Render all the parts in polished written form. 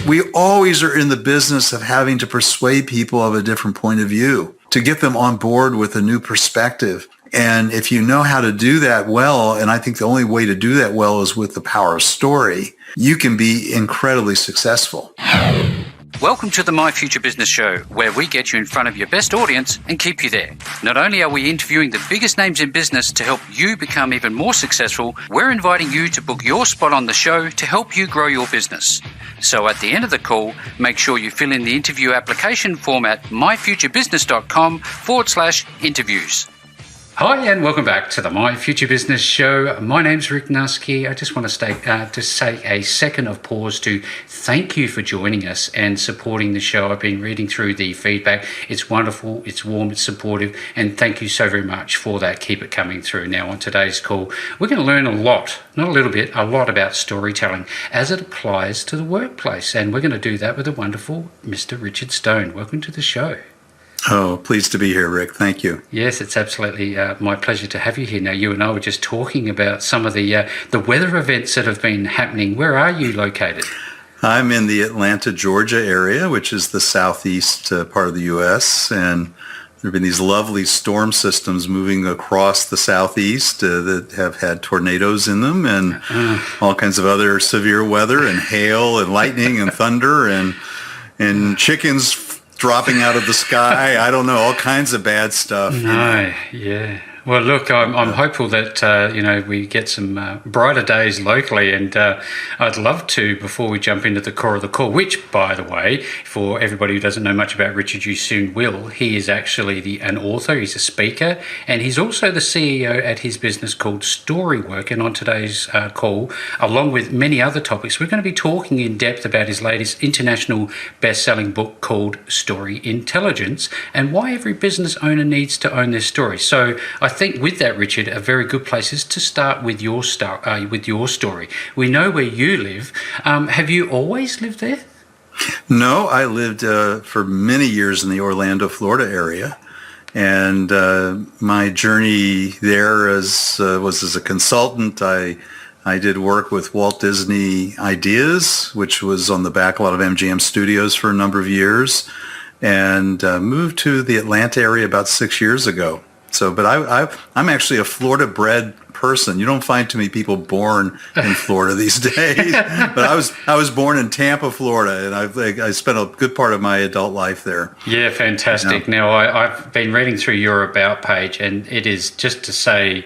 we always are in the business of having to persuade people of a different point of view to get them on board with a new perspective. And if you know how to do that well, and I think the only way to do that well is with the power of story, you can be incredibly successful. Welcome to the My Future Business Show, where we get you in front of your best audience and keep you there. Not only are we interviewing the biggest names in business to help you become even more successful, we're inviting you to book your spot on the show to help you grow your business. So at the end of the call, make sure you fill in the interview application form at myfuturebusiness.com/interviews. Hi and welcome back to the My Future Business Show. My name's Rick Nusky. I just want to say a second of pause to thank you for joining us and supporting the show. I've been reading through the feedback. It's wonderful, it's warm, it's supportive, and thank you so very much for that. Keep it coming through. Now on today's call, we're going to learn a lot, not a little bit, a lot about storytelling as it applies to the workplace. And we're going to do that with the wonderful Mr. Richard Stone. Welcome to the show. Oh, pleased to be here, Rick. Thank you. Yes, it's absolutely my pleasure to have you here. Now, you and I were just talking about some of the weather events that have been happening. Where are you located? I'm in the Atlanta, Georgia area, which is the southeast part of the U.S., and there have been these lovely storm systems moving across the southeast that have had tornadoes in them and all kinds of other severe weather and hail and lightning and thunder and chickens dropping out of the sky. I don't know, all kinds of bad stuff. No, yeah. Well, look, I'm hopeful that, we get some brighter days locally, and I'd love to, before we jump into the core of the call, which, by the way, for everybody who doesn't know much about Richard, you soon will. He is actually an author, he's a speaker, and he's also the CEO at his business called Storywork. And on today's call, along with many other topics, we're going to be talking in depth about his latest international best-selling book called Story Intelligence, and why every business owner needs to own their story. So I think with that, Richard, a very good place is to start with your story. We know where you live. Have you always lived there? No, I lived for many years in the Orlando, Florida area. And my journey there was as a consultant. I did work with Walt Disney Ideas, which was on the backlot of MGM Studios for a number of years, and moved to the Atlanta area about 6 years ago. So, but I'm actually a Florida-bred person. You don't find too many people born in Florida these days. But I was born in Tampa, Florida, and I spent a good part of my adult life there. Yeah, fantastic. Yeah. Now, I've been reading through your About page, and it is, just to say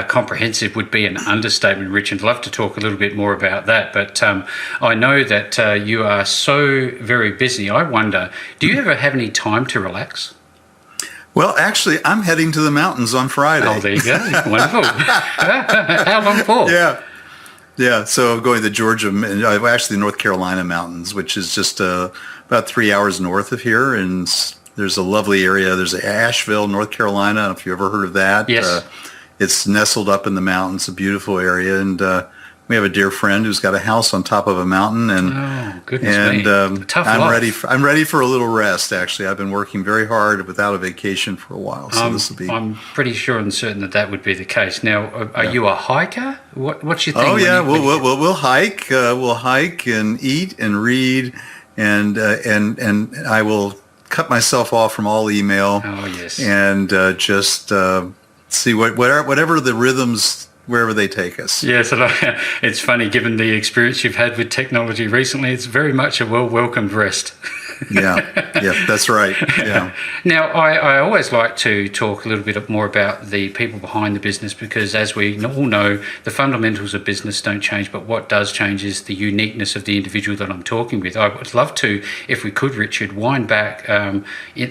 comprehensive would be an understatement, Richard. I'd love to talk a little bit more about that. But I know that you are so very busy. I wonder, do you ever have any time to relax? Well, actually, I'm heading to the mountains on Friday. Oh, there you go. Wonderful. How long for? Yeah. So I'm going to Georgia, actually the North Carolina mountains, which is just about 3 hours north of here. And there's a lovely area. There's Asheville, North Carolina. I don't know if you ever heard of that. Yes. It's nestled up in the mountains, a beautiful area. And we have a dear friend who's got a house on top of a mountain, and tough I'm life. I'm ready for a little rest. Actually, I've been working very hard without a vacation for a while, so this will be. I'm pretty sure and certain that would be the case. Now, are you a hiker? What's your thing? Oh yeah, we'll hike. We'll hike and eat and read, and I will cut myself off from all email. Oh yes, and just see whatever the rhythms, wherever they take us. Yes, it's funny, given the experience you've had with technology recently, it's very much a well-welcomed rest. Yeah, that's right. Yeah. Now, I always like to talk a little bit more about the people behind the business, because as we all know, the fundamentals of business don't change, but what does change is the uniqueness of the individual that I'm talking with. I would love to, if we could, Richard, wind back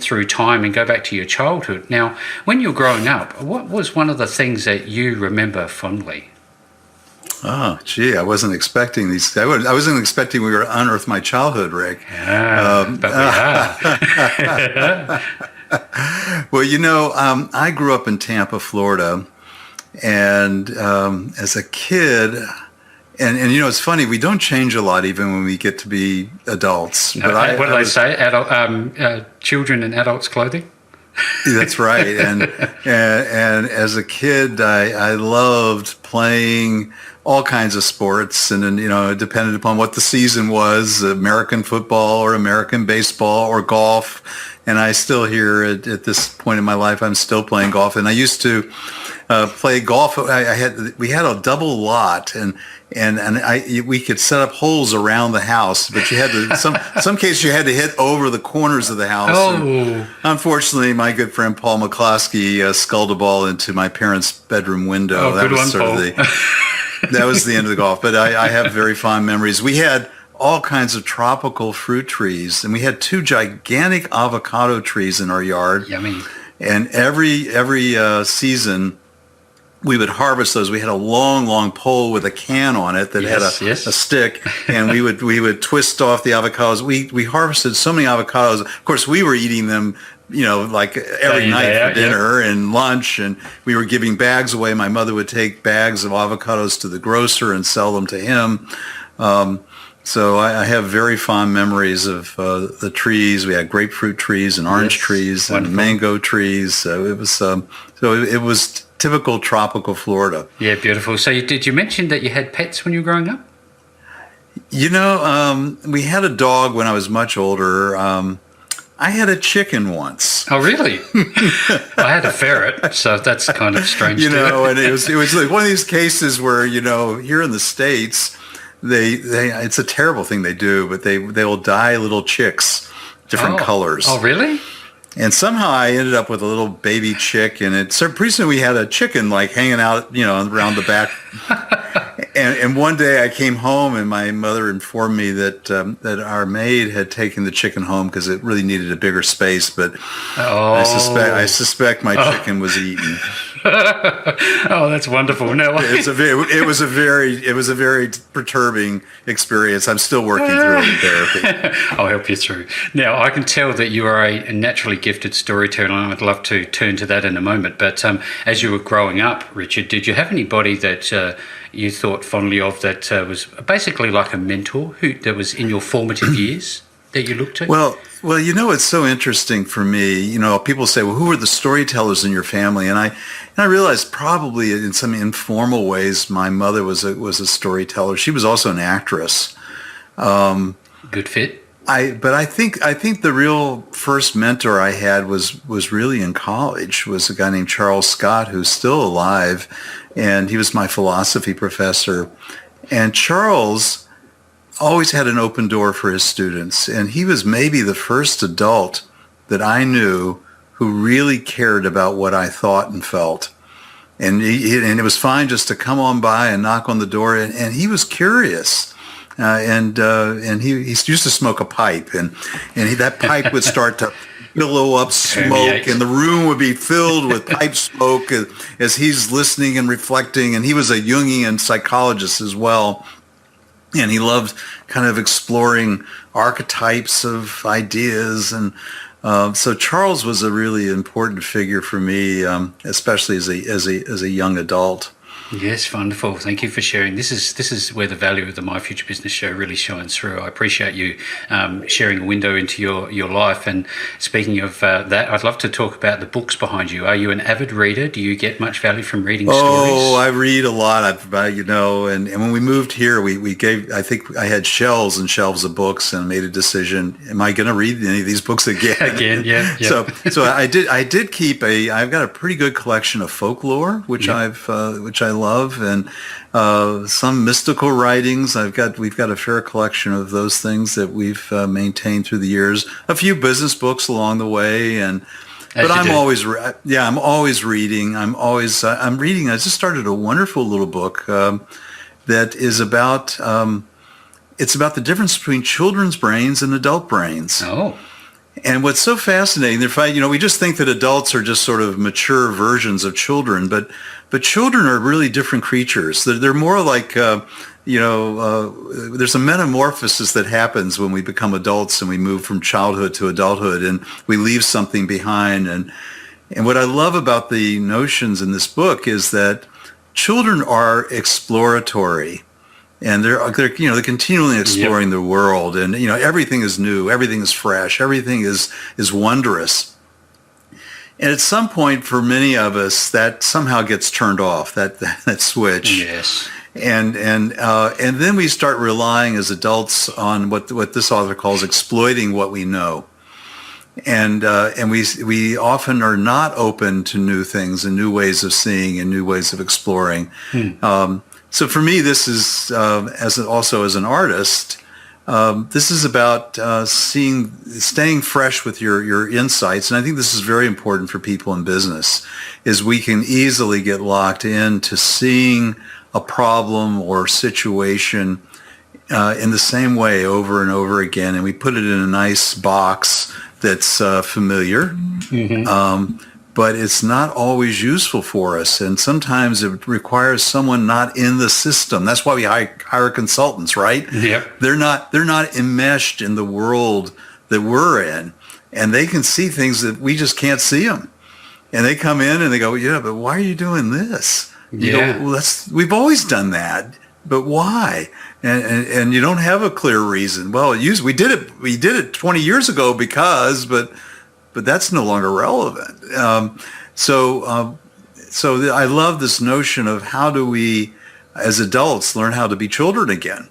through time and go back to your childhood. Now, when you were growing up, what was one of the things that you remember fondly? Oh, gee, I wasn't expecting these. I wasn't expecting we were to unearth my childhood, Rick. But we are. Well, I grew up in Tampa, Florida, and as a kid, and it's funny, we don't change a lot even when we get to be adults. But what do they say? Children in adults' clothing? That's right. And as a kid, I loved playing all kinds of sports, and then, it depended upon what the season was, American football or American baseball or golf. And I still here at this point in my life, I'm still playing golf. And I used to play golf. We had a double lot, and we could set up holes around the house, but you had to some cases you had to hit over the corners of the house. Oh. And unfortunately, my good friend Paul McCloskey sculled a ball into my parents' bedroom window. Oh, that was Paul. That was the end of the golf. But I have very fond memories. We had all kinds of tropical fruit trees, and we had 2 gigantic avocado trees in our yard. Yummy. And every season, we would harvest those. We had a long pole with a can on it that had a stick, and we would twist off the avocados. We harvested so many avocados. Of course, we were eating them, like every night for dinner and lunch, and we were giving bags away. My mother would take bags of avocados to the grocer and sell them to him. So I have very fond memories of the trees. We had grapefruit trees and orange trees and mango trees. So it was typical tropical Florida. Yeah, beautiful. So did you mention that you had pets when you were growing up? We had a dog when I was much older. I had a chicken once. Oh, really? I had a ferret, so that's kind of strange. And it was like one of these cases where, here in the States, it's a terrible thing they do, but they will dye little chicks different colors. Oh, really? And somehow I ended up with a little baby chick, and pretty soon we had a chicken like hanging out, around the back. and one day I came home, and my mother informed me that our maid had taken the chicken home because it really needed a bigger space. But I suspect my chicken was eaten. Oh, that's wonderful. No, it was a very perturbing experience. I'm still working through it in therapy. I'll help you through. Now, I can tell that you are a naturally gifted storyteller, and I'd love to turn to that in a moment. But as you were growing up, Richard, did you have anybody that you thought fondly of that was basically like a mentor that was in your formative years that you looked at? Well, it's so interesting for me. People say, well, who are the storytellers in your family? And I realized probably in some informal ways, my mother was a storyteller. She was also an actress. Good fit. But I think the real first mentor I had was really in college. Was a guy named Charles Scott, who's still alive, and he was my philosophy professor. And Charles always had an open door for his students, and he was maybe the first adult that I knew who really cared about what I thought and felt. And it was fine just to come on by and knock on the door, and he was curious. And he used to smoke a pipe, and that pipe would start to billow up smoke, and the room would be filled with pipe smoke as he's listening and reflecting. And he was a Jungian psychologist as well, and he loved kind of exploring archetypes of ideas. And so Charles was a really important figure for me, especially as a young adult. Yes, wonderful. Thank you for sharing. This is where the value of the My Future Business Show really shines through. I appreciate you sharing a window into your life. And speaking of that, I'd love to talk about the books behind you. Are you an avid reader? Do you get much value from reading stories? Oh, I read a lot. And when we moved here, I think I had shelves and shelves of books, and made a decision: am I going to read any of these books again? Yeah. So I did keep I've got a pretty good collection of folklore, which I love, and some mystical writings. We've got a fair collection of those things that we've maintained through the years. A few business books along the way, but I'm always reading. I'm reading. I just started a wonderful little book that is about it's about the difference between children's brains and adult brains. Oh. And what's so fascinating, we just think that adults are just sort of mature versions of children, but children are really different creatures. They're more like, there's a metamorphosis that happens when we become adults and we move from childhood to adulthood, and we leave something behind. And what I love about the notions in this book is that children are exploratory. And they're continually exploring the world, and everything is new, everything is fresh, everything is wondrous. And at some point, for many of us, that somehow gets turned off, that switch. Yes. And then we start relying as adults on what this author calls exploiting what we know. And we often are not open to new things and new ways of seeing and new ways of exploring. So for me, this is also as an artist, this is about staying fresh with your insights, and I think this is very important for people in business. Is we can easily get locked into seeing a problem or situation in the same way over and over again, and we put it in a nice box that's familiar, but it's not always useful for us. And sometimes it requires someone not in the system. That's why we hire consultants, right? Yep. They're not enmeshed in the world that we're in, and they can see things that we just can't see them. And they come in and they go, yeah, but why are you doing this? You go, well, we've always done that, but why? And you don't have a clear reason. Well, we did it 20 years ago because, but that's no longer relevant. So I love this notion of how do we, as adults, learn how to be children again.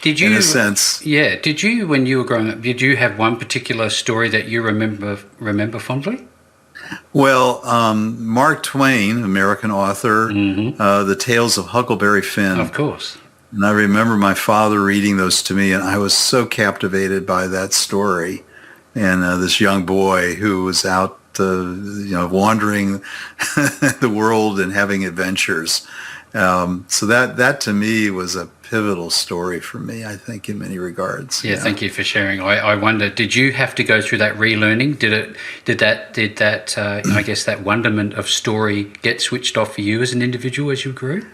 Did you, in a sense? Yeah. Did you, when you were growing up, did you have one particular story that you remember fondly? Well, Mark Twain, American author, The Tales of Huckleberry Finn. Of course. And I remember my father reading those to me, and I was so captivated by that story. And this young boy who was out, wandering the world and having adventures. So that to me was a pivotal story for me, I think, in many regards. Yeah, thank you for sharing. I wonder, did you have to go through that relearning? Did that I guess that wonderment of story get switched off for you as an individual as you grew?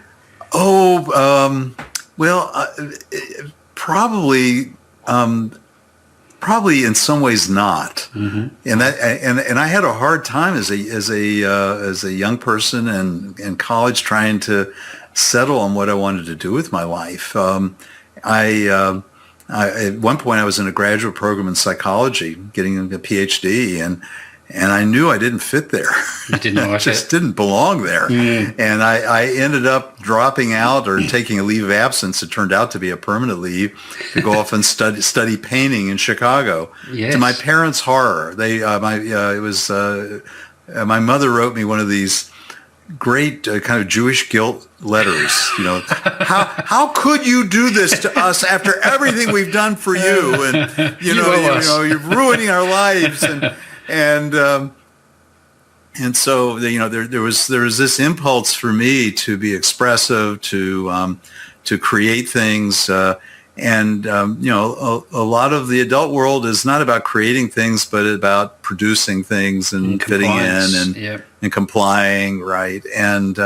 Probably in some ways not. And I had a hard time as a young person and in college trying to settle on what I wanted to do with my life. I at one point I was in a graduate program in psychology, getting a PhD, and I knew I didn't fit there. You didn't know I just didn't belong there. And I ended up dropping out or taking a leave of absence. It turned out to be a permanent leave to go off and study painting in Chicago. Yes. To my parents' horror, my mother wrote me one of these great kind of Jewish guilt letters. How could you do this to us after everything we've done for you? And you're ruining our lives. And so there was this impulse for me to be expressive, to create things, and a lot of the adult world is not about creating things, but about producing things and fitting in and complying, right? And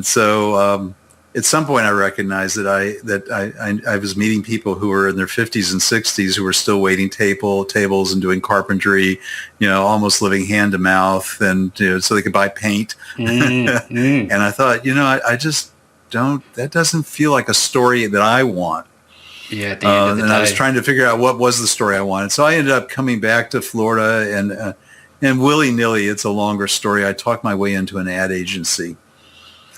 so at some point I recognized that I was meeting people who were in their 50s and 60s who were still waiting tables and doing carpentry, almost living hand to mouth, and so they could buy paint. And I thought, I just don't. That doesn't feel like a story that I want. Yeah. At the end of the day. I was trying to figure out what was the story I wanted. So I ended up coming back to Florida, and willy-nilly, it's a longer story. I talked my way into an ad agency.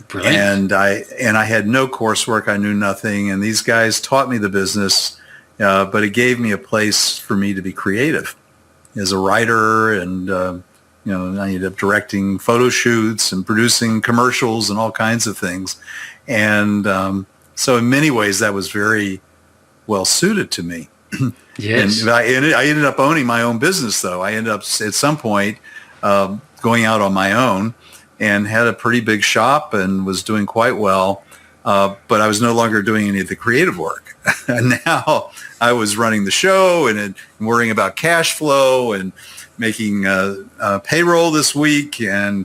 Brilliant. And I had no coursework. I knew nothing. And these guys taught me the business, but it gave me a place for me to be creative as a writer. And, I ended up directing photo shoots and producing commercials and all kinds of things. And so in many ways, that was very well suited to me. Yes. And I ended up owning my own business, though. I ended up at some point going out on my own, and had a pretty big shop and was doing quite well, but I was no longer doing any of the creative work. And now I was running the show and worrying about cash flow and making payroll this week and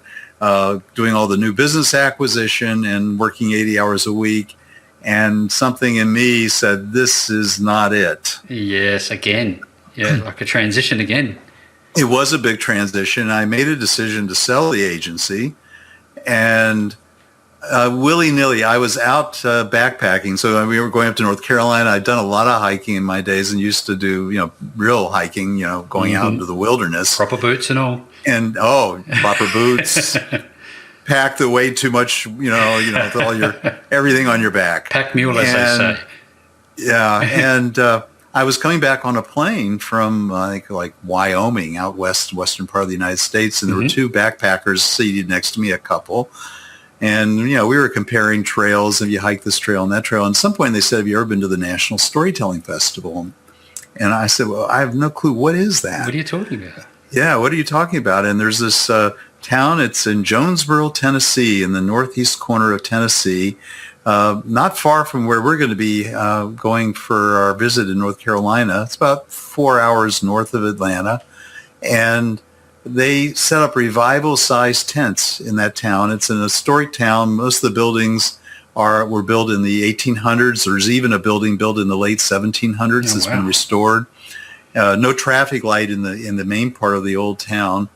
doing all the new business acquisition and working 80 hours a week. And something in me said, this is not it. Yes, again. Yeah, like a transition again. It was a big transition. I made a decision to sell the agency. And willy-nilly. I was out backpacking, so we were going up to North Carolina. I'd done a lot of hiking in my days and used to do, real hiking, going out into the wilderness. Proper boots and all. And, proper boots. Packed the way too much, with all everything on your back. Pack mule, as they say. Yeah, and I was coming back on a plane from, I think, like Wyoming, out western part of the United States, and there were two backpackers seated next to me, a couple. And, we were comparing trails, and you hike this trail and that trail. And at some point they said, have you ever been to the National Storytelling Festival? And I said, well, I have no clue. What is that? What are you talking about? Yeah, what are you talking about? And there's this town, it's in Jonesboro, Tennessee, in the northeast corner of Tennessee, not far from where we're going to be going for our visit in North Carolina. It's about 4 hours north of Atlanta. And they set up revival-sized tents in that town. It's an historic town. Most of the buildings were built in the 1800s. There's even a building built in the late 1700s that's been restored. No traffic light in the main part of the old town.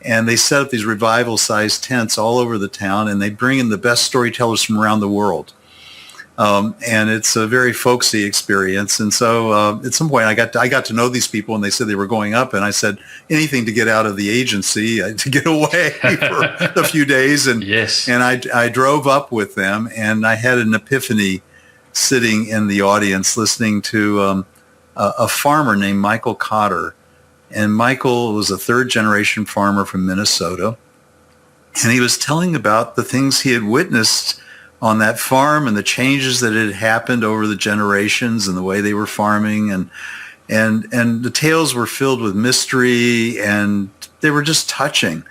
And they set up these revival-sized tents all over the town, and they bring in the best storytellers from around the world. And it's a very folksy experience. And so at some point I got to know these people, and they said they were going up, and I said anything to get out of the agency, to get away for a few days. And yes. And I drove up with them, and I had an epiphany sitting in the audience listening to a farmer named Michael Cotter. And Michael was a third-generation farmer from Minnesota. And he was telling about the things he had witnessed on that farm and the changes that had happened over the generations and the way they were farming. And the tales were filled with mystery, and they were just touching.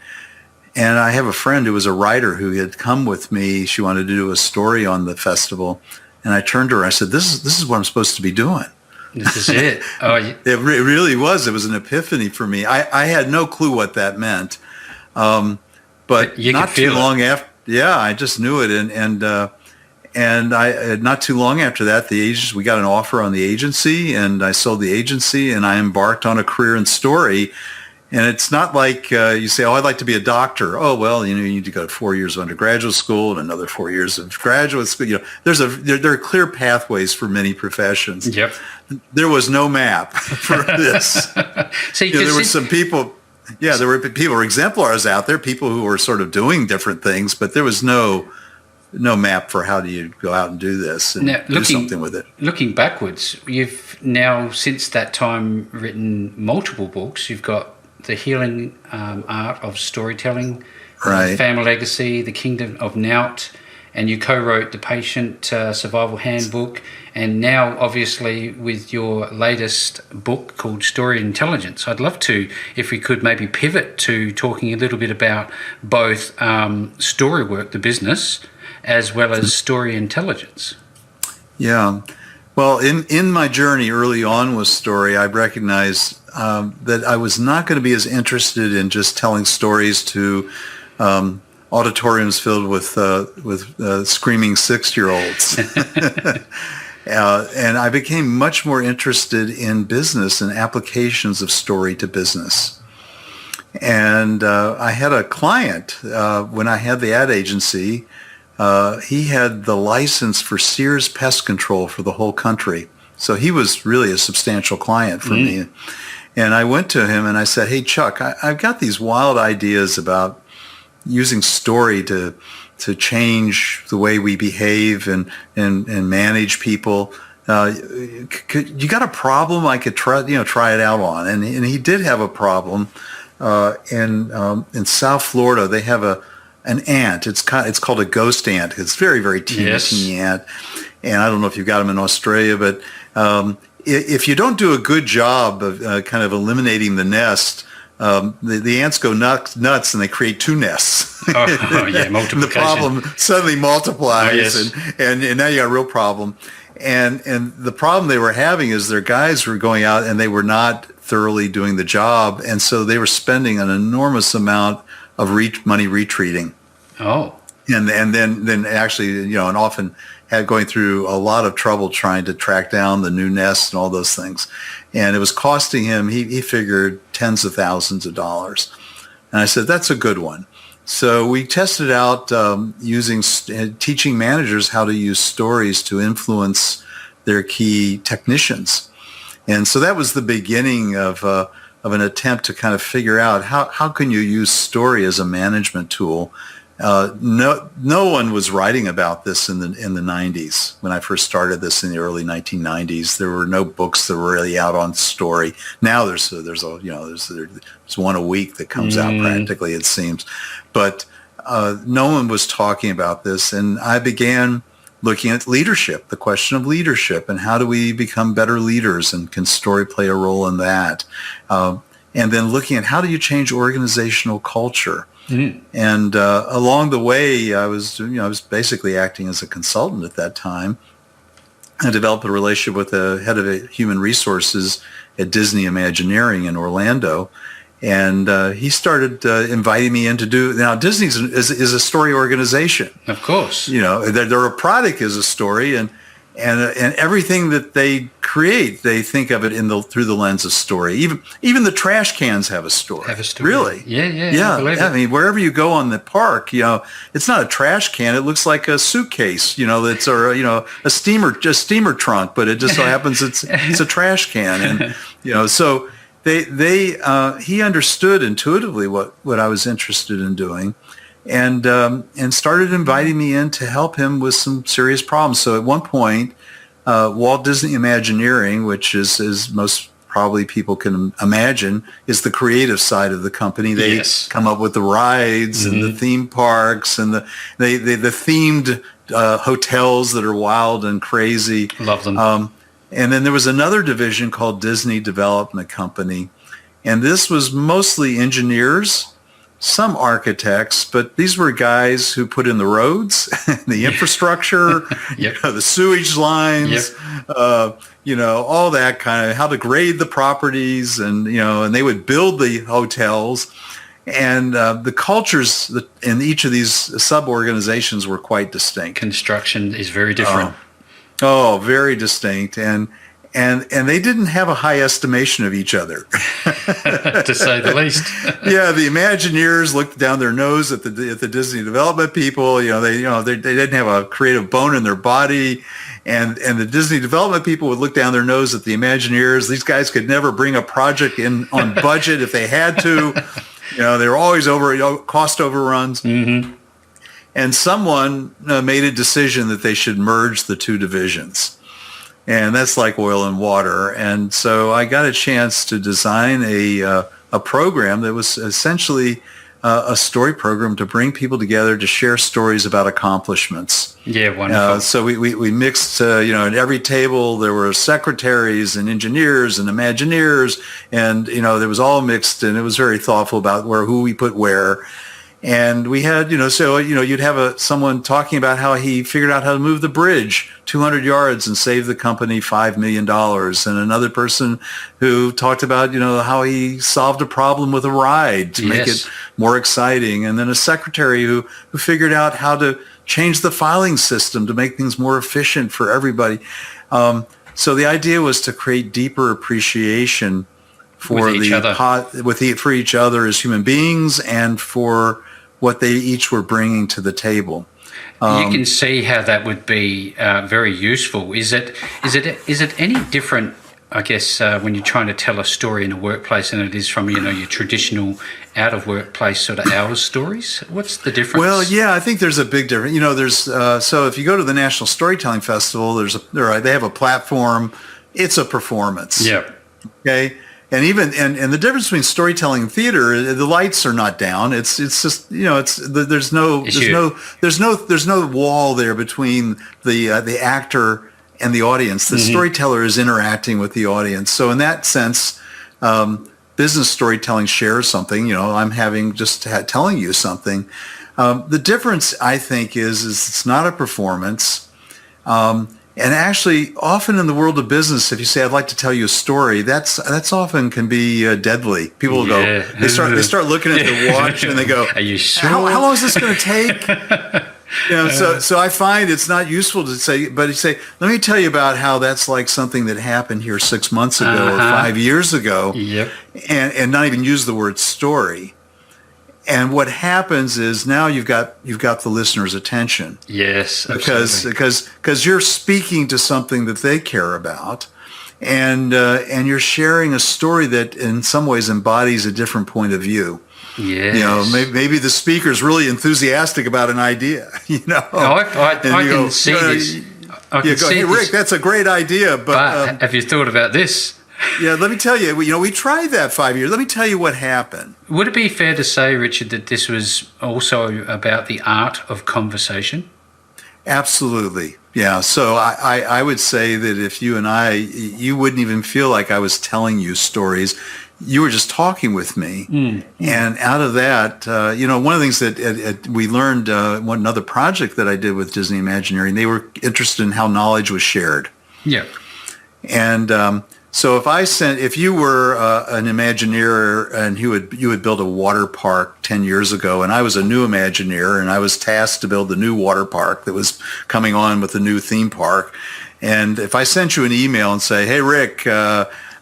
And I have a friend who was a writer who had come with me. She wanted to do a story on the festival. And I turned to her. I said, this is what I'm supposed to be doing. This is it. Oh, It really was. It was an epiphany for me. I had no clue what that meant. But you not too long after, I just knew it. And I not too long after that, we got an offer on the agency, and I sold the agency, and I embarked on a career in story. And it's not like you say, I'd like to be a doctor. Oh, well, you need to go to 4 years of undergraduate school and another 4 years of graduate school. There are clear pathways for many professions. Yep. There was no map for this. See, there were some people. Yeah, there were people, exemplars out there, people who were sort of doing different things, but there was no map for how do you go out and do this and do something with it. Looking backwards, you've now, since that time, written multiple books. You've got The Healing Art of Storytelling, right. Family Legacy, The Kingdom of Nout, and you co-wrote The Patient Survival Handbook, and now, obviously, with your latest book called Story Intelligence. I'd love to, if we could, maybe pivot to talking a little bit about both Storywork, the business, as well as Story Intelligence. Yeah. Well, in my journey early on with story, I recognized that I was not going to be as interested in just telling stories to auditoriums filled with screaming 6-year-olds. And I became much more interested in business and applications of story to business. And I had a client when I had the ad agency. He had the license for Sears Pest Control for the whole country. So he was really a substantial client for me. And I went to him and I said, hey, Chuck, I've got these wild ideas about using story to change the way we behave and manage people. You got a problem I could try it out on? And he did have a problem. In South Florida, they have an ant. It's called a ghost ant. It's very, very teeny ant. And I don't know if you've got them in Australia, but if you don't do a good job of kind of eliminating the nest, the ants go nuts and they create two nests. Multiplication. The problem suddenly multiplies, yes. and now you got a real problem. And the problem they were having is their guys were going out and they were not thoroughly doing the job, and so they were spending an enormous amount of money retreating. Oh. And then actually, and often going through a lot of trouble trying to track down the new nests and all those things. And it was costing him, he figured, tens of thousands of dollars. And I said, that's a good one. So we tested out teaching managers how to use stories to influence their key technicians. And so that was the beginning of an attempt to kind of figure out how can you use story as a management tool. No one was writing about this in the 90s. When I first started this in the early 1990s, there were no books that were really out on story. Now there's one a week that comes out practically, it seems, but no one was talking about this. And I began looking at leadership, the question of leadership, and how do we become better leaders, and can story play a role in that? And then looking at how do you change organizational culture. And along the way, I was basically acting as a consultant at that time. I developed a relationship with the head of human resources at Disney Imagineering in Orlando, and he started inviting me in to do. Now, Disney is a story organization. Of course, their product is a story, and everything that they create, they think of it through the lens of story. Even the trash cans have a story. Really? Yeah. I mean, wherever you go on the park, it's not a trash can. It looks like a suitcase, that's a steamer trunk, but it just so happens it's a trash can, and so he understood intuitively what I was interested in doing. And started inviting me in to help him with some serious problems. So at one point, Walt Disney Imagineering, which is, as most probably people can imagine, is the creative side of the company. They come up with the rides and the theme parks and the themed hotels that are wild and crazy. Love them. And then there was another division called Disney Development Company. And this was mostly engineers, some architects, but these were guys who put in the roads, the infrastructure, the sewage lines, all that kind of, how to grade the properties, and and they would build the hotels, and the cultures in each of these sub-organizations were quite distinct. Construction is very different. Very distinct, and they didn't have a high estimation of each other, to say the least. The Imagineers looked down their nose at the Disney Development people. They didn't have a creative bone in their body, and the Disney Development people would look down their nose at the Imagineers. These guys could never bring a project in on budget if they had to. They were always cost overruns. Mm-hmm. And someone made a decision that they should merge the two divisions. And that's like oil and water. And so I got a chance to design a program that was essentially a story program to bring people together to share stories about accomplishments. Yeah, wonderful. So we mixed, at every table there were secretaries and engineers and Imagineers, and, there was all mixed, and it was very thoughtful about who we put where. And we had, you'd have someone talking about how he figured out how to move the bridge 200 yards and save the company $5 million. And another person who talked about, how he solved a problem with a ride to make it more exciting. And then a secretary who figured out how to change the filing system to make things more efficient for everybody. So the idea was to create deeper appreciation for for each other as human beings, and for what they each were bringing to the table. You can see how that would be very useful. Is it any different, I guess, when you're trying to tell a story in a workplace than it is from your traditional out of workplace sort of hours stories? What's the difference? Well, yeah, I think there's a big difference. There's so if you go to the National Storytelling Festival, they have a platform. It's a performance. Yeah. Okay. And even and the difference between storytelling and theater, the lights are not down. It's just there's no wall there between the actor and the audience. The storyteller is interacting with the audience. So in that sense, business storytelling shares something. I'm telling you something. The difference, I think, is it's not a performance. And actually, often in the world of business, if you say, "I'd like to tell you a story," that's often can be deadly. People will go, they start looking at the watch and they go, "Are you sure? How long is this going to take?" So I find it's not useful to say, but you say, "Let me tell you about how that's like something that happened here 6 months ago or 5 years ago," Yep. and not even use the word story. And what happens is now you've got the listener's attention. Yes, absolutely. Because you're speaking to something that they care about, and you're sharing a story that in some ways embodies a different point of view. Yes. You know, maybe the speaker's really enthusiastic about an idea. You know, I can see this. I can see hey, this. Rick, that's a great idea, But have you thought about this? yeah, let me tell you. We tried that 5 years. Let me tell you what happened. Would it be fair to say, Richard, that this was also about the art of conversation? Absolutely. Yeah. So I would say that if you wouldn't even feel like I was telling you stories. You were just talking with me. And out of that, one of the things that we learned, another project that I did with Disney Imagineering, they were interested in how knowledge was shared. Yeah. And so if you were an Imagineer and you would build a water park 10 years ago, and I was a new Imagineer and I was tasked to build the new water park that was coming on with the new theme park. And if I sent you an email and say, hey, Rick,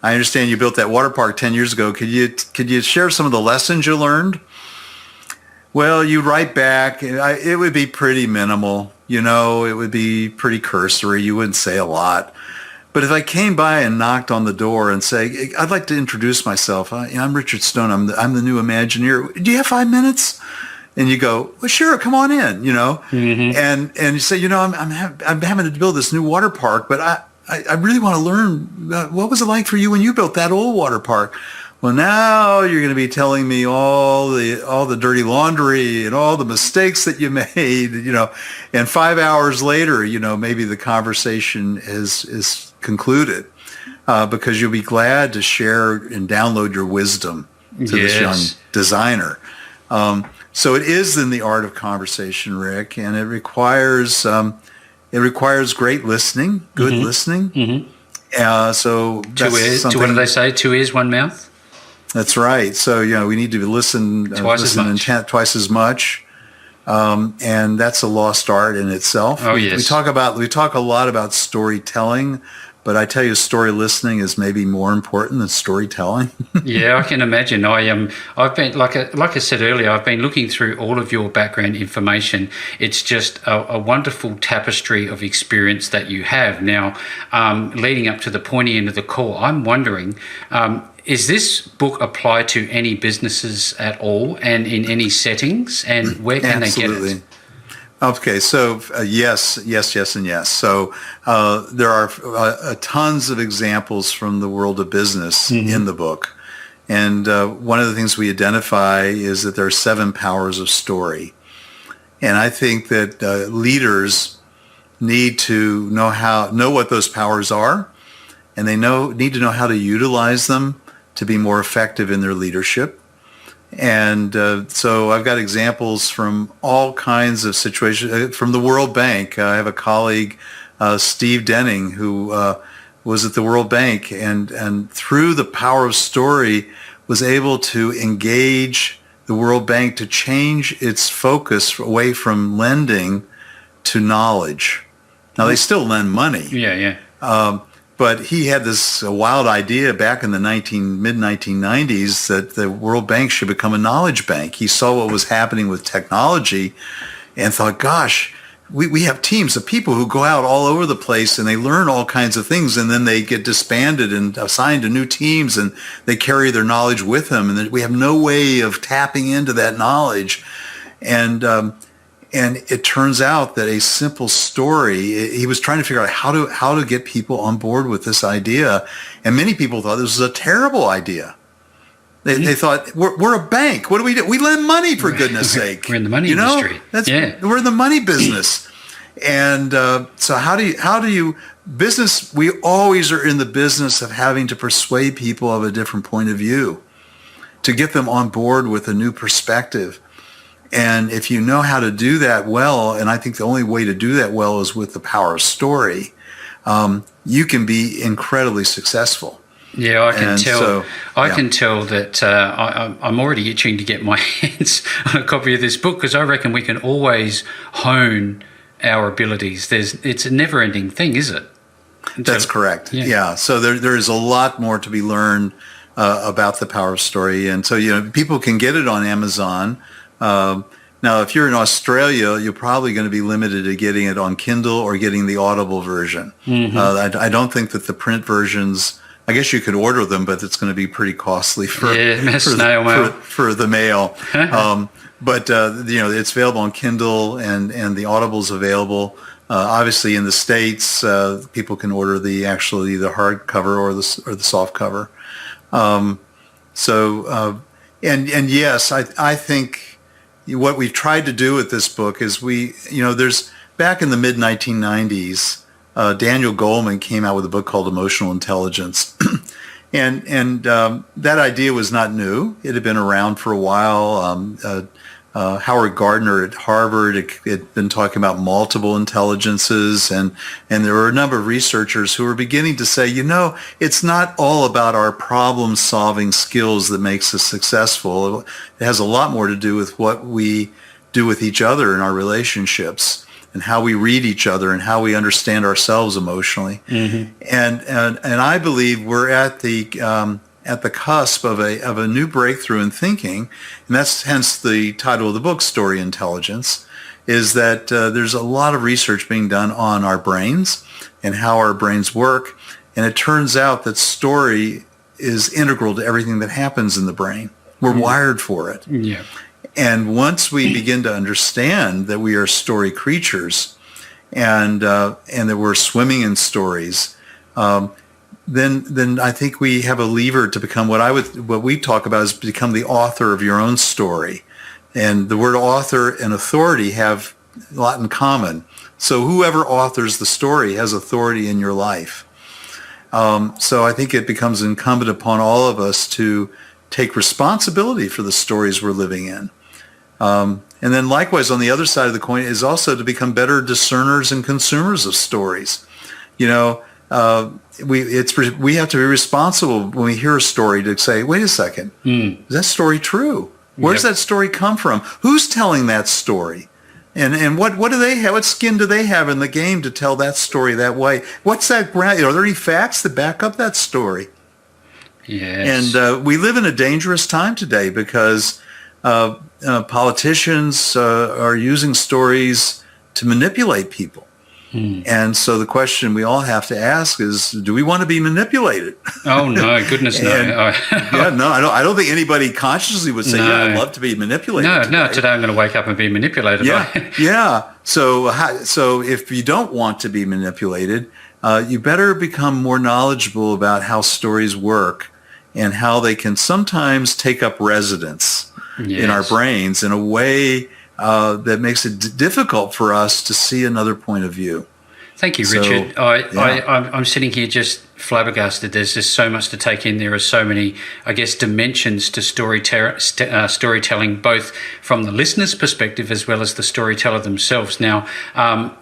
I understand you built that water park 10 years ago. Could you share some of the lessons you learned? Well, you'd write back. It would be pretty minimal. It would be pretty cursory. You wouldn't say a lot. But if I came by and knocked on the door and say, I'd like to introduce myself. I'm Richard Stone. I'm the new Imagineer. Do you have 5 minutes? And you go, well, sure, come on in, and you say, I'm having to build this new water park, but I really want to learn what was it like for you when you built that old water park. Well, now you're going to be telling me all the dirty laundry and all the mistakes that you made, and 5 hours later, maybe the conversation is concluded because you'll be glad to share and download your wisdom to this young designer. So it is in the art of conversation, Rick, and it requires great listening, good listening. Mm-hmm. So that's what do they say? 2 ears, 1 mouth. That's right. So we need to listen twice as much, and that's a lost art in itself. Oh, yes. We talk a lot about storytelling, but I tell you, story listening is maybe more important than storytelling. Yeah, I can imagine. I've been like I said earlier. I've been looking through all of your background information. It's just a wonderful tapestry of experience that you have now. Leading up to the pointy end of the call, I'm wondering. Is this book apply to any businesses at all and in any settings? And where can they get it? Okay, so yes, and yes. So there are tons of examples from the world of business in the book. And one of the things we identify is that there are 7 powers of story. And I think that leaders need to know what those powers are, and they need to know how to utilize them to be more effective in their leadership. And so I've got examples from all kinds of situations. From the World Bank, I have a colleague, Steve Denning, who was at the World Bank, and through the power of story was able to engage the World Bank to change its focus away from lending to knowledge. Now, they still lend money. Yeah. But he had this wild idea back in the mid-1990s that the World Bank should become a knowledge bank. He saw what was happening with technology and thought, gosh, we have teams of people who go out all over the place and they learn all kinds of things, and then they get disbanded and assigned to new teams, and they carry their knowledge with them, and we have no way of tapping into that knowledge. And it turns out that a simple story, he was trying to figure out how to get people on board with this idea. And many people thought this was a terrible idea. They thought, we're a bank. What do we do? We lend money, for goodness sake. We're in the money industry. We're in the money business. And so how do you business? We always are in the business of having to persuade people of a different point of view, to get them on board with a new perspective. And if you know how to do that well, and I think the only way to do that well is with the power of story, you can be incredibly successful. Yeah, I can tell. So, I can tell that I'm already itching to get my hands on a copy of this book, because I reckon we can always hone our abilities. It's a never-ending thing, is it? That's correct. Yeah. Yeah. So there is a lot more to be learned about the power of story. And so, people can get it on Amazon. Now, if you're in Australia, you're probably going to be limited to getting it on Kindle or getting the Audible version. I don't think that the print versions, I guess you could order them, but it's going to be pretty costly for snail mail. For the mail. But it's available on Kindle, and the Audible's available. Obviously, in the States, people can order the hardcover or the soft cover. And yes, I think what we've tried to do with this book is there's back in the mid 1990s, Daniel Goleman came out with a book called Emotional Intelligence. And that idea was not new. It had been around for a while. Howard Gardner at Harvard had been talking about multiple intelligences, and there were a number of researchers who were beginning to say, it's not all about our problem-solving skills that makes us successful. It has a lot more to do with what we do with each other in our relationships, and how we read each other, and how we understand ourselves emotionally. And I believe we're at the cusp of a new breakthrough in thinking, and that's hence the title of the book, Story Intelligence, is that there's a lot of research being done on our brains and how our brains work, and it turns out that story is integral to everything that happens in the brain. We're wired for it. Yeah. And once we begin to understand that we are story creatures, and that we're swimming in stories, then I think we have a lever to become what we talk about is become the author of your own story. And the word author and authority have a lot in common. So whoever authors the story has authority in your life. So I think it becomes incumbent upon all of us to take responsibility for the stories we're living in. And then likewise, on the other side of the coin is also to become better discerners and consumers of stories. We have to be responsible when we hear a story to say, wait a second, is that story true? Where does that story come from? Who's telling that story? And what do they have? What skin do they have in the game to tell that story that way? What's that ground? Are there any facts that back up that story? Yes. And we live in a dangerous time today because politicians are using stories to manipulate people. And so the question we all have to ask is, do we want to be manipulated? Oh, no, goodness, no. I don't think anybody consciously would say, I'd love to be manipulated. No, today I'm going to wake up and be manipulated. Yeah. So if you don't want to be manipulated, you better become more knowledgeable about how stories work and how they can sometimes take up residence in our brains in a way that makes it difficult for us to see another point of view. Thank you, Richard. I'm sitting here just flabbergasted. There's just so much to take in. There are so many, I guess, dimensions to storytelling, both from the listener's perspective as well as the storyteller themselves. Now,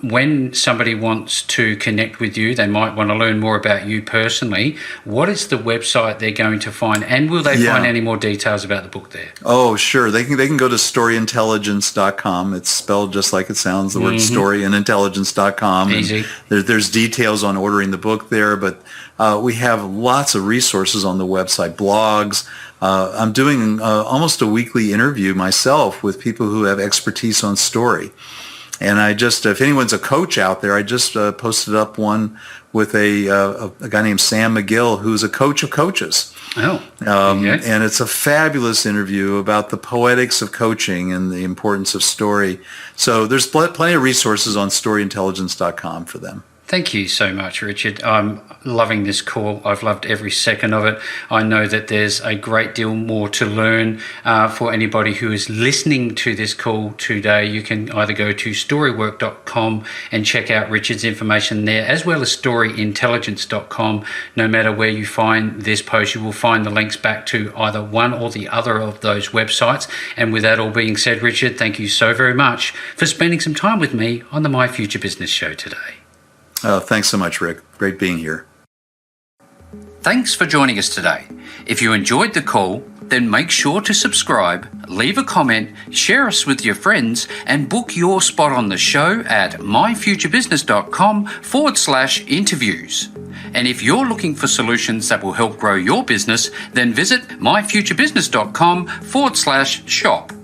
when somebody wants to connect with you, they might want to learn more about you personally. What is the website they're going to find, and will they find any more details about the book there? Oh, sure. They can go to storyintelligence.com. It's spelled just like it sounds, the word story, and intelligence.com. Easy. There's details on ordering the book there, but we have lots of resources on the website, blogs. I'm doing almost a weekly interview myself with people who have expertise on story. And if anyone's a coach out there, I just posted up one with a guy named Sam McGill, who's a coach of coaches. And it's a fabulous interview about the poetics of coaching and the importance of story. So there's plenty of resources on storyintelligence.com for them. Thank you so much, Richard. I'm loving this call. I've loved every second of it. I know that there's a great deal more to learn for anybody who is listening to this call today. You can either go to storywork.com and check out Richard's information there, as well as storyintelligence.com. No matter where you find this post, you will find the links back to either one or the other of those websites. And with that all being said, Richard, thank you so very much for spending some time with me on the My Future Business show today. Thanks so much, Rick. Great being here. Thanks for joining us today. If you enjoyed the call, then make sure to subscribe, leave a comment, share us with your friends, and book your spot on the show at myfuturebusiness.com/interviews. And if you're looking for solutions that will help grow your business, then visit myfuturebusiness.com/shop.